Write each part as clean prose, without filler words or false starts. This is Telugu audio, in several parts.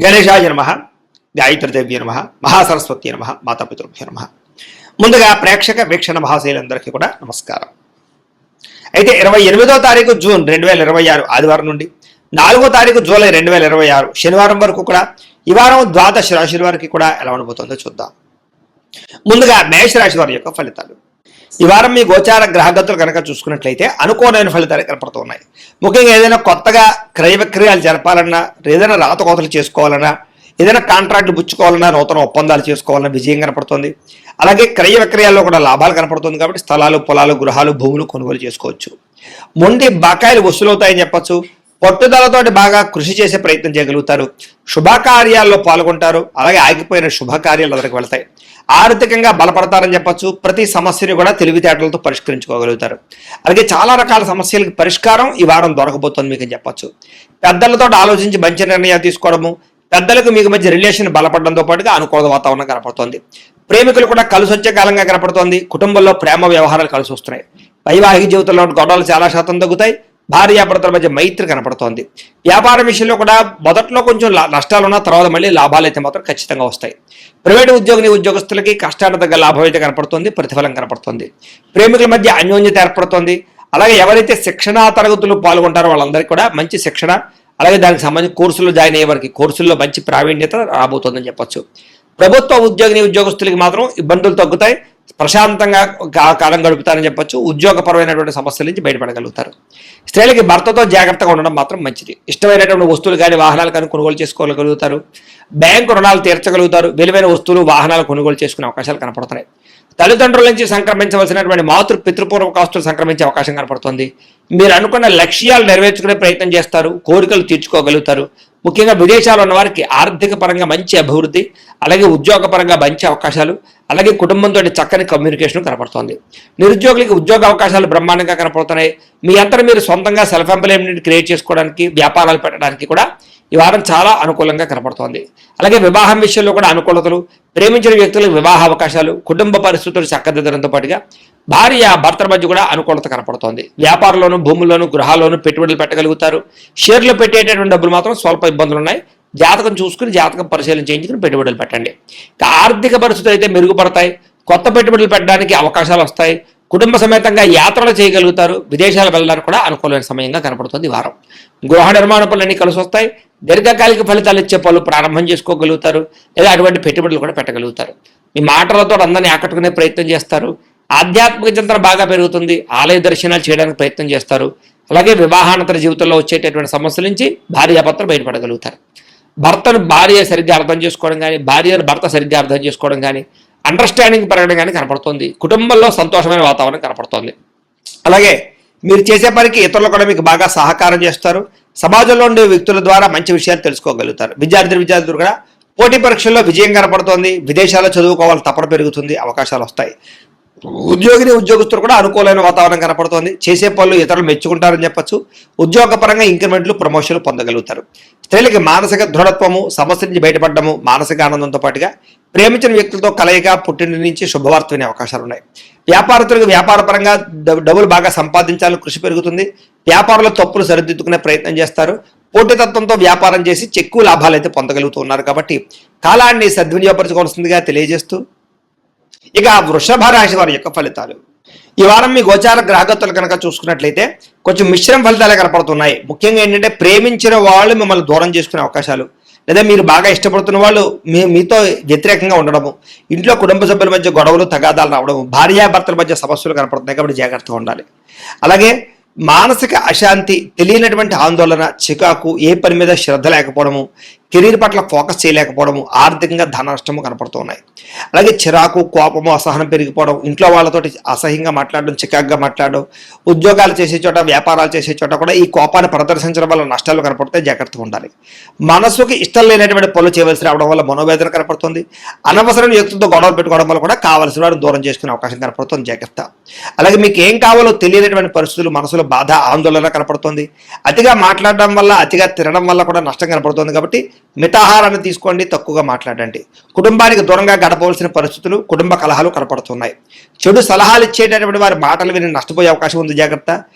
గణేశాయ నమః, గాయత్రీదేవ్య నమః, మహాసరస్వతి నమః, మాతాపితృభ్యో నమః. ముందుగా ప్రేక్షక వీక్షణ మహాశైలందరికీ కూడా నమస్కారం. అయితే 28వ తారీఖు జూన్ 2026 ఆదివారం నుండి 4వ తారీఖు జూలై 2026 శనివారం వరకు కూడా ఈ వారం ద్వాదశ రాశుల వారికి కూడా ఎలా ఉండబోతుందో చూద్దాం. ముందుగా మేషరాశి వారి యొక్క ఫలితాలు. ఈ వారం మీ గోచార గ్రహగతులు కనుక చూసుకున్నట్లయితే అనుకోని ఫలితాలు కనపడుతున్నాయి. ముఖ్యంగా ఏదైనా కొత్తగా క్రయ విక్రయాలు జరపాలన్నా, ఏదైనా రాతకోతలు చేసుకోవాలన్నా, ఏదైనా కాంట్రాక్ట్లు పుచ్చుకోవాలన్నా, నూతన ఒప్పందాలు చేసుకోవాలన్నా విజయం కనపడుతుంది. అలాగే క్రయ విక్రయాల్లో కూడా లాభాలు కనపడుతుంది. కాబట్టి స్థలాలు, పొలాలు, గృహాలు, భూములు కొనుగోలు చేసుకోవచ్చు. మొండి బకాయిలు వసూలవుతాయని చెప్పచ్చు. పట్టుదలతోటి బాగా కృషి చేసే ప్రయత్నం చేయగలుగుతారు. శుభకార్యాల్లో పాల్గొంటారు. అలాగే ఆగిపోయిన శుభకార్యాలు అందరికి వెళ్తాయి. ఆర్థికంగా బలపడతారని చెప్పచ్చు. ప్రతి సమస్యని కూడా తెలివితేటలతో పరిష్కరించుకోగలుగుతారు. అలాగే చాలా రకాల సమస్యలకు పరిష్కారం ఈ వారం దొరకబోతుంది మీకు అని చెప్పచ్చు. పెద్దలతో ఆలోచించి మంచి నిర్ణయాలు తీసుకోవడము, పెద్దలకు మీకు మధ్య రిలేషన్ బలపడడంతో పాటుగా అనుకూల వాతావరణం కనపడుతోంది. ప్రేమికులు కూడా కలిసి వచ్చే కాలంగా కనపడుతోంది. కుటుంబంలో ప్రేమ వ్యవహారాలు కలిసి వస్తున్నాయి. వైవాహిక జీవితంలో గొడవలు చాలా శాతం తగ్గుతాయి. భార్యాభర్తల మధ్య మైత్రి కనపడుతోంది. వ్యాపార విషయంలో కూడా మొదట్లో కొంచెం నష్టాలున్నా తర్వాత మళ్ళీ లాభాలు అయితే మాత్రం ఖచ్చితంగా వస్తాయి. ప్రైవేటు ఉద్యోగస్తులకి కష్టానికి తగ్గ లాభం అయితే కనపడుతుంది, ప్రతిఫలం కనపడుతుంది. ప్రేమికుల మధ్య అన్యోన్యత ఏర్పడుతోంది. అలాగే ఎవరైతే శిక్షణా తరగతులు పాల్గొంటారో వాళ్ళందరికీ కూడా మంచి శిక్షణ, అలాగే దానికి సంబంధించి కోర్సులు జాయిన్ అయ్యే వారికి కోర్సుల్లో మంచి ప్రావీణ్యత రాబోతుందని చెప్పొచ్చు. ప్రభుత్వ ఉద్యోగస్తులకి మాత్రం ఇబ్బందులు తగ్గుతాయి. ప్రశాంతంగా కాలం గడుపుతారని చెప్పొచ్చు. ఉద్యోగపరమైనటువంటి సమస్యల నుంచి బయటపడగలుగుతారు. స్త్రీలకి భర్తతో జాగ్రత్తగా ఉండడం మాత్రం మంచిది. ఇష్టమైనటువంటి వస్తువులు కానీ వాహనాలు కానీ కొనుగోలు చేసుకోగలుగుతారు. బ్యాంకు రుణాలు తీర్చగలుగుతారు. విలువైన వస్తువులు వాహనాలు కొనుగోలు చేసుకునే అవకాశాలు కనపడుతున్నాయి. తల్లిదండ్రుల నుంచి సంక్రమించవలసినటువంటి పితృపూర్వక ఆస్తులు సంక్రమించే అవకాశం కనపడుతుంది. మీరు అనుకున్న లక్ష్యాలు నెరవేర్చుకునే ప్రయత్నం చేస్తారు. కోరికలు తీర్చుకోగలుగుతారు. ముఖ్యంగా విదేశాల్లో ఉన్న వారికి ఆర్థిక పరంగా మంచి అభివృద్ధి, అలాగే ఉద్యోగపరంగా మంచి అవకాశాలు, అలాగే కుటుంబంతో చక్కని కమ్యూనికేషన్ కనపడుతోంది. నిరుద్యోగులకి ఉద్యోగ అవకాశాలు బ్రహ్మాండంగా కనపడుతున్నాయి. మీ అంతా మీరు సొంతంగా సెల్ఫ్ ఎంప్లాయ్మెంట్ క్రియేట్ చేసుకోవడానికి, వ్యాపారాలు పెట్టడానికి కూడా ఈ వారం చాలా అనుకూలంగా కనపడుతోంది. అలాగే వివాహం విషయంలో కూడా అనుకూలతలు, ప్రేమించిన వ్యక్తులకు వివాహ అవకాశాలు, కుటుంబ పరిస్థితులు చక్కదిద్దడంతో పాటుగా భార్య భర్తల మధ్య కూడా అనుకూలత కనపడుతోంది. వ్యాపారంలోను, భూముల్లోను, గృహాల్లోనూ పెట్టుబడులు పెట్టగలుగుతారు. షేర్లు పెట్టేటటువంటి డబ్బులు మాత్రం స్వల్ప ఇబ్బందులు ఉన్నాయి. జాతకం చూసుకుని జాతకం పరిశీలన చేయించుకుని పెట్టుబడులు పెట్టండి. ఆర్థిక పరిస్థితులు అయితే మెరుగుపడతాయి. కొత్త పెట్టుబడులు పెట్టడానికి అవకాశాలు వస్తాయి. కుటుంబ సమేతంగా యాత్రలు చేయగలుగుతారు. విదేశాలు వెళ్ళడానికి కూడా అనుకూలమైన సమయంగా కనపడుతుంది ఈ వారం. గృహ నిర్మాణ పనులన్నీ కలిసి వస్తాయి. దీర్ఘకాలిక ఫలితాలు ఇచ్చే పనులు ప్రారంభం చేసుకోగలుగుతారు. లేదా అటువంటి పెట్టుబడులు కూడా పెట్టగలుగుతారు. మీ మాటలతో అందరినీ ఆకట్టుకునే ప్రయత్నం చేస్తారు. ఆధ్యాత్మిక చింతన బాగా పెరుగుతుంది. ఆలయ దర్శనాలు చేయడానికి ప్రయత్నం చేస్తారు. అలాగే వివాహానంతర జీవితంలో వచ్చేటటువంటి సమస్యల నుంచి భార్యాభర్తలు బయటపడగలుగుతారు. భర్తను భార్య సరిగ్గా అర్థం చేసుకోవడం కానీ, భార్యను భర్త సరిగ్గా అర్థం చేసుకోవడం కానీ, అండర్స్టాండింగ్ పెరగడం కానీ కనపడుతుంది. కుటుంబంలో సంతోషమైన వాతావరణం కనపడుతుంది. అలాగే మీరు చేసే పనికి ఇతరులు కూడా మీకు బాగా సహకారం చేస్తారు. సమాజంలో ఉండే వ్యక్తుల ద్వారా మంచి విషయాలు తెలుసుకోగలుగుతారు. విద్యార్థులు కూడా పోటీ పరీక్షల్లో విజయం కనపడుతోంది. విదేశాల్లో చదువుకోవాలి తపన పెరుగుతుంది. అవకాశాలు వస్తాయి. ఉద్యోగస్తులు కూడా అనుకూలమైన వాతావరణం కనపడుతోంది. చేసే పనులు ఇతరులు మెచ్చుకుంటారని చెప్పచ్చు. ఉద్యోగపరంగా ఇంక్రిమెంట్లు, ప్రమోషన్లు పొందగలుగుతారు. స్త్రీలకి మానసిక దృఢత్వము, సమస్య నుంచి బయటపడము, మానసిక ఆనందంతో పాటుగా ప్రేమించిన వ్యక్తులతో కలయిక, పుట్టిన నుంచి శుభవార్త వినే అవకాశాలు ఉన్నాయి. వ్యాపారస్తులకు వ్యాపారపరంగా డబ్బులు బాగా సంపాదించాలని కృషి పెరుగుతుంది. వ్యాపారంలో తప్పులు సరిదిద్దుకునే ప్రయత్నం చేస్తారు. పోటీతత్వంతో వ్యాపారం చేసి ఎక్కువ లాభాలు అయితే పొందగలుగుతూ ఉన్నారు. కాబట్టి కాలాన్ని సద్వినియోగపరచుకోవాల్సిందిగా తెలియజేస్తూ ఇక వృషభ రాశి వారి యొక్క ఫలితాలు. ఈ వారం మీ గోచార గ్రహగతులు కనుక చూసుకున్నట్లయితే కొంచెం మిశ్రమ ఫలితాలే కనపడుతున్నాయి. ముఖ్యంగా ఏంటంటే ప్రేమించిన వాళ్ళు మిమ్మల్ని దూరం చేసుకునే అవకాశాలు, లేదా మీరు బాగా ఇష్టపడుతున్న వాళ్ళు మీతో వ్యతిరేకంగా ఉండడము, ఇంట్లో కుటుంబ సభ్యుల మధ్య గొడవలు, తగాదాలు రావడము, భార్యాభర్తల మధ్య సమస్యలు కనపడుతున్నాయి. కాబట్టి జాగ్రత్తగా ఉండాలి. అలాగే మానసిక అశాంతి, తెలియనటువంటి ఆందోళన, చికాకు, ఏ పని మీద శ్రద్ధ లేకపోవడము, కెరీర్ పట్ల ఫోకస్ చేయలేకపోవడము, ఆర్థికంగా ధన నష్టము కనపడుతూ ఉన్నాయి. అలాగే చిరాకు, కోపము, అసహనం పెరిగిపోవడం, ఇంట్లో వాళ్ళతోటి అసహ్యంగా మాట్లాడడం, చికాకుగా మాట్లాడడం, ఉద్యోగాలు చేసే చోట, వ్యాపారాలు చేసే చోట కూడా ఈ కోపాన్ని ప్రదర్శించడం వల్ల నష్టాలు కనపడితే జాగ్రత్తగా ఉండాలి. మనసుకి ఇష్టం లేనటువంటి పనులు చేయవలసి రావడం వల్ల మనోవేదన కనపడుతుంది. అనవసరం వ్యక్తులతో గొడవలు పెట్టుకోవడం వల్ల కూడా కావలసిన వాడు దూరం చేసుకునే అవకాశం కనపడుతుంది. జాగ్రత్త. అలాగే మీకు ఏం కావాలో తెలియనటువంటి పరిస్థితులు, మనసులో బాధ, ఆందోళన కనపడుతుంది. అతిగా మాట్లాడడం వల్ల, అతిగా తినడం వల్ల కూడా నష్టం కనపడుతుంది. కాబట్టి మితాహారాన్ని తీసుకోండి, తక్కువగా మాట్లాడండి. కుటుంబానికి దూరంగా గడపవలసిన పరిస్థితులు, కుటుంబ కలహాలు కనపడుతున్నాయి. చెడు సలహాలు ఇచ్చేటటువంటి వారి మాటలు విని నష్టపోయే అవకాశం ఉంది. జాగ్రత్త.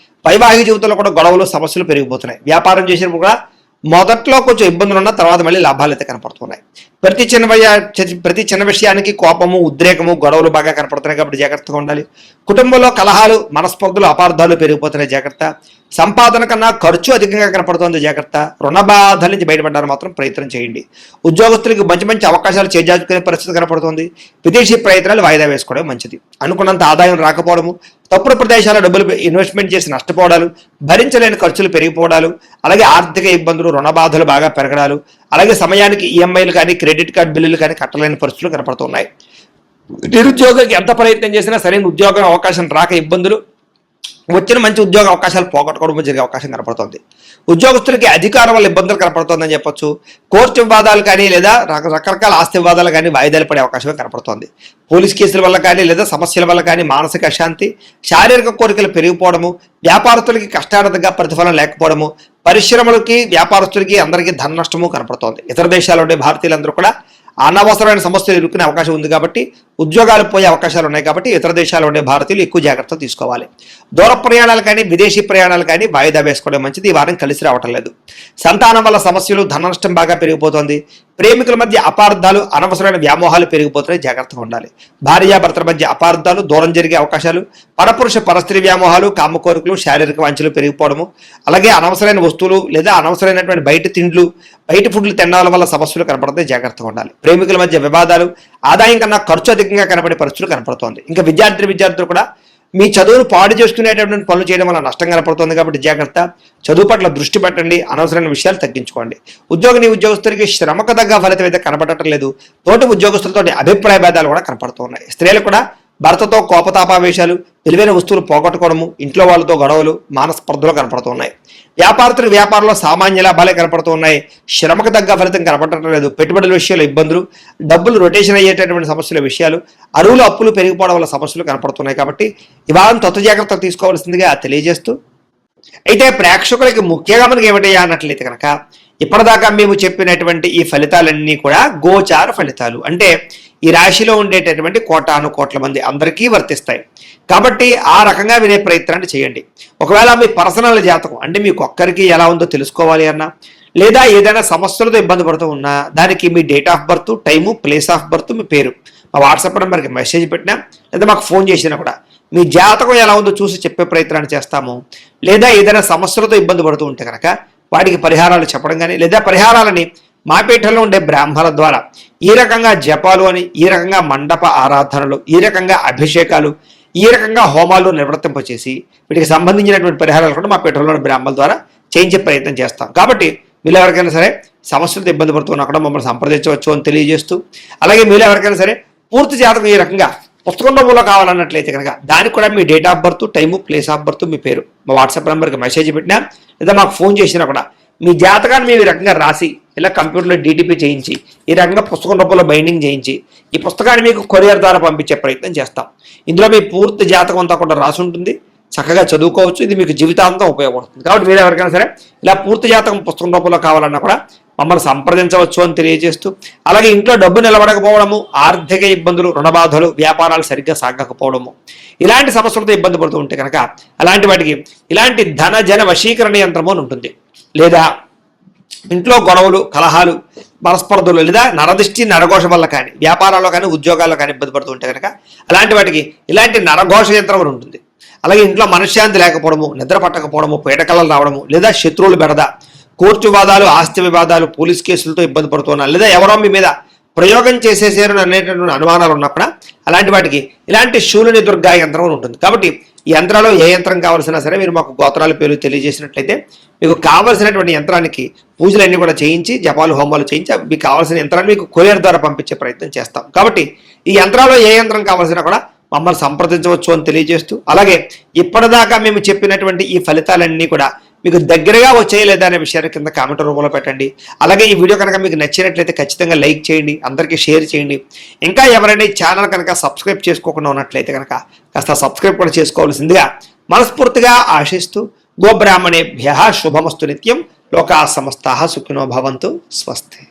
వైవాహిక జీవితంలో కూడా గొడవలు, సమస్యలు పెరిగిపోతున్నాయి. వ్యాపారం చేసినప్పుడు కూడా మొదట్లో కొంచెం ఇబ్బందులు ఉన్న తర్వాత మళ్ళీ లాభాలు అయితే కనపడుతున్నాయి. ప్రతి చిన్న విషయానికి కోపము, ఉద్రేకము, గొడవలు బాగా కనపడుతున్నాయి కాబట్టి జాగ్రత్తగా ఉండాలి. కుటుంబంలో కలహాలు, మనస్పర్ధలు, అపార్థాలు పెరిగిపోతున్నాయి, జాగ్రత్త. సంపాదన కన్నా ఖర్చు అధికంగా కనపడుతుంది, జాగ్రత్త. రుణ బాధల నుంచి బయటపడడానికి మాత్రం ప్రయత్నం చేయండి. ఉద్యోగస్తులకు మంచి మంచి అవకాశాలు చేజార్చుకునే పరిస్థితి కనపడుతుంది. విదేశీ ప్రయత్నాలు వాయిదా వేసుకోవడం మంచిది. అనుకున్నంత ఆదాయం రాకపోవడము, తప్పుడు ప్రదేశాల డబ్బులు ఇన్వెస్ట్మెంట్ చేసి నష్టపోవడాలు, భరించలేని ఖర్చులు పెరిగిపోవడాలు, అలాగే ఆర్థిక ఇబ్బందులు, రుణ బాధలు బాగా పెరగడాలు, అలాగే సమయానికి ఈఎంఐలు కానీ క్రెడిట్ కార్డు బిల్లులు కానీ కట్టలేని పరిస్థితులు కనపడుతున్నాయి. నిరుద్యోగికి ఎంత ప్రయత్నం చేసినా సరైన ఉద్యోగం అవకాశం రాక ఇబ్బందులు, వచ్చిన మంచి ఉద్యోగ అవకాశాలు పోగొట్టుకోవడం జరిగే అవకాశం కనపడుతుంది. ఉద్యోగస్తులకి అధికారం వల్ల ఇబ్బందులు కనపడుతుందని చెప్పొచ్చు. కోర్టు వివాదాలు కానీ లేదా రకరకాల ఆస్తి వివాదాలు కానీ వాయిదాలు పడే అవకాశమే కనపడుతుంది. పోలీస్ కేసుల వల్ల కానీ లేదా సమస్యల వల్ల కానీ మానసిక అశాంతి, శారీరక కోరికలు పెరిగిపోవడము, వ్యాపారస్తులకి కష్టార్థంగా ప్రతిఫలం లేకపోవడము, పరిశ్రమలకి వ్యాపారస్తులకి అందరికీ ధన నష్టము కనపడుతోంది. ఇతర దేశాల్లో ఉండే భారతీయులందరూ కూడా అనవసరమైన సమస్యలు ఎదుర్కొనే అవకాశం ఉంది కాబట్టి, ఉద్యోగాలు పోయే అవకాశాలు ఉన్నాయి కాబట్టి ఇతర దేశాల్లో ఉండే భారతీయులు ఎక్కువ జాగ్రత్త తీసుకోవాలి. దూర ప్రయాణాలు కానీ విదేశీ ప్రయాణాలు కానీ వాయిదా వేసుకోవడం మంచిది. ఈ వారం కలిసి రావటం లేదు. సంతానం వల్ల సమస్యలు, ధన నష్టం బాగా పెరిగిపోతుంది. ప్రేమికుల మధ్య అపార్థాలు, అనవసరమైన వ్యామోహాలు పెరిగిపోతున్నాయి, జాగ్రత్తగా ఉండాలి. భార్యాభర్తల మధ్య అపార్థాలు, దూరం జరిగే అవకాశాలు, పరపురుష పరస్త్రీ వ్యామోహాలు, కామ కోరికలు, శారీరక వాంఛలు పెరిగిపోవడము, అలాగే అనవసరమైన వస్తువులు లేదా అనవసరమైనటువంటి బయట తిండ్లు, బయట ఫుడ్లు తినడం వల్ల సమస్యలు కనపడతాయి, జాగ్రత్తగా ఉండాలి. ప్రేమికుల మధ్య వివాదాలు, ఆదాయం కన్నా ఖర్చు అధికంగా కనపడే పరిస్థితులు కనపడుతోంది. ఇంకా విద్యార్థులు కూడా మీ చదువును పాడు చేసుకునేటటువంటి పనులు చేయడం వల్ల నష్టం కనపడుతుంది కాబట్టి జాగ్రత్త. చదువు పట్ల దృష్టి పెట్టండి, అనవసరమైన విషయాలు తగ్గించుకోండి. ఉద్యోగస్తులకి శ్రమకు తగ్గ ఫలితం అయితే కనపడటం లేదు. తోటి ఉద్యోగస్తులతో అభిప్రాయ భేదాలు కూడా కనపడుతున్నాయి. స్త్రీలు కూడా భర్తతో కోపతాపావేశాలు, విలువైన వస్తువులు పోగొట్టుకోవడము, ఇంట్లో వాళ్ళతో గొడవలు, మానస్పర్ధలు కనపడుతున్నాయి. వ్యాపారంలో సామాన్య లాభాలే కనపడుతున్నాయి. శ్రమకు తగ్గ ఫలితం కనపడటం లేదు. పెట్టుబడుల విషయాలు ఇబ్బందులు, డబ్బులు రొటేషన్ అయ్యేటటువంటి సమస్యల విషయాలు, అరువులు అప్పులు పెరిగిపోవడం వల్ల సమస్యలు కనపడుతున్నాయి కాబట్టి ఇవాళ జాగ్రత్తలు తీసుకోవాల్సిందిగా తెలియజేస్తూ, అయితే ప్రేక్షకులకి ముఖ్యంగా మనకి ఏమిటయ్యా అన్నట్లయితే కనుక ఇప్పటిదాకా మేము చెప్పినటువంటి ఈ ఫలితాలన్నీ కూడా గోచార ఫలితాలు, అంటే ఈ రాశిలో ఉండేటటువంటి కోట్ల మంది అందరికీ వర్తిస్తాయి కాబట్టి ఆ రకంగా వినే ప్రయత్నాన్ని చేయండి. ఒకవేళ మీ పర్సనల్ జాతకం అంటే మీకు ఒక్కరికి ఎలా ఉందో తెలుసుకోవాలి అన్నా, లేదా ఏదైనా సమస్యలతో ఇబ్బంది పడుతూ ఉన్నా దానికి మీ date of birth, time, place of birth, మీ పేరు మా వాట్సాప్ నెంబర్కి మెసేజ్ పెట్టినా లేదా మాకు ఫోన్ చేసినా కూడా మీ జాతకం ఎలా ఉందో చూసి చెప్పే ప్రయత్నాన్ని చేస్తాము. లేదా ఏదైనా సమస్యలతో ఇబ్బంది పడుతూ ఉంటే కనుక వాటికి పరిహారాలు చెప్పడం కానీ, లేదా పరిహారాలని మా పీఠంలో ఉండే బ్రాహ్మణుల ద్వారా ఈ రకంగా జపాలు అని, ఈ రకంగా మండప ఆరాధనలు, ఈ రకంగా అభిషేకాలు, ఈ రకంగా హోమాలు నిర్వర్తింపచేసి వీటికి సంబంధించినటువంటి పరిహారాలు కూడా మా పీఠంలో బ్రాహ్మణుల ద్వారా చేయించే ప్రయత్నం చేస్తాం. కాబట్టి మీరు ఎవరికైనా సరే సమస్యలతో ఇబ్బంది పడుతున్నా కూడా మమ్మల్ని సంప్రదించవచ్చు అని తెలియజేస్తూ, అలాగే మీరు ఎవరికైనా సరే పూర్తి జాతకం ఈ రకంగా పుస్తకం రూపంలో కావాలన్నట్లయితే కనుక దానికి కూడా మీ date of birth, time, place of birth, మీ పేరు మా వాట్సాప్ నెంబర్కి మెసేజ్ పెట్టినా లేదా మాకు ఫోన్ చేసినా కూడా మీ జాతకాన్ని మేము ఈ రకంగా రాసి ఇలా కంప్యూటర్లో డీటీపీ చేయించి ఈ రకంగా పుస్తకం రూపంలో బైండింగ్ చేయించి ఈ పుస్తకాన్ని మీకు కొరియర్ ద్వారా పంపించే ప్రయత్నం చేస్తాం. ఇందులో మీ పూర్తి జాతకం అంతా కూడా రాసి ఉంటుంది, చక్కగా చదువుకోవచ్చు. ఇది మీకు జీవితాంతం ఉపయోగపడుతుంది. కాబట్టి మీరు ఎవరికైనా సరే ఇలా పూర్తి జాతకం పుస్తకం రూపంలో కావాలన్నా కూడా మమ్మల్ని సంప్రదించవచ్చు అని తెలియజేస్తూ, అలాగే ఇంట్లో డబ్బు నిలబడకపోవడము, ఆర్థిక ఇబ్బందులు, రుణబాధలు, వ్యాపారాలు సరిగ్గా సాగకపోవడము, ఇలాంటి సమస్యలతో ఇబ్బంది పడుతూ ఉంటే కనుక అలాంటి వాటికి ఇలాంటి ధన జన వశీకరణ యంత్రము అని ఉంటుంది. లేదా ఇంట్లో గొడవలు, కలహాలు, మనస్పర్ధలు, లేదా నరదృష్టి, నరఘోష వల్ల కానీ వ్యాపారాల్లో కానీ ఉద్యోగాల్లో కానీ ఇబ్బంది పడుతూ ఉంటే కనుక అలాంటి వాటికి ఇలాంటి నరఘోష యంత్రం అని ఉంటుంది. అలాగే ఇంట్లో మనశ్శాంతి లేకపోవడము, నిద్ర పట్టకపోవడము, పీడకలలు రావడము, లేదా శత్రువులు బెడద, కోర్టు వివాదాలు, ఆస్తి వివాదాలు, పోలీస్ కేసులతో ఇబ్బంది పడుతున్నారు, లేదా ఎవరో మీ మీద ప్రయోగం చేసేసారు అనేటటువంటి అనుమానాలు ఉన్నప్పుడు అలాంటి వాటికి ఇలాంటి శూలిని దుర్గా యంత్రం అని ఉంటుంది. కాబట్టి ఈ యంత్రాలు ఏ యంత్రం కావాల్సినా సరే మీరు మాకు గోత్రాల పేరు తెలియజేసినట్లయితే మీకు కావాల్సినటువంటి యంత్రానికి పూజలన్నీ కూడా చేయించి, జపాలు, హోమాలు చేయించి మీకు కావాల్సిన యంత్రాన్ని మీకు కొరియర్ ద్వారా పంపించే ప్రయత్నం చేస్తాం. కాబట్టి ఈ యంత్రాల్లో ఏ యంత్రం కావాల్సినా కూడా మమ్మల్ని సంప్రదించవచ్చు అని తెలియజేస్తూ, అలాగే ఇప్పటిదాకా మేము చెప్పినటువంటి ఈ ఫలితాలన్నీ కూడా మీకు దగ్గరగా వచ్చాయి లేదా అనే విషయాన్ని కింద కామెంట్ రూపంలో పెట్టండి. అలాగే ఈ వీడియో కనుక మీకు నచ్చినట్లయితే ఖచ్చితంగా లైక్ చేయండి, అందరికీ షేర్ చేయండి. ఇంకా ఎవరైనా ఈ ఛానల్ కనుక సబ్స్క్రైబ్ చేసుకోకుండా ఉన్నట్లయితే కనుక కాస్త సబ్స్క్రైబ్ కూడా చేసుకోవాల్సిందిగా మనస్ఫూర్తిగా ఆశిస్తూ, గోబ్రాహ్మణేభ్యః శుభమస్తు నిత్యం, లోకా సమస్తాః సుఖినో భవంతు, స్వస్తి.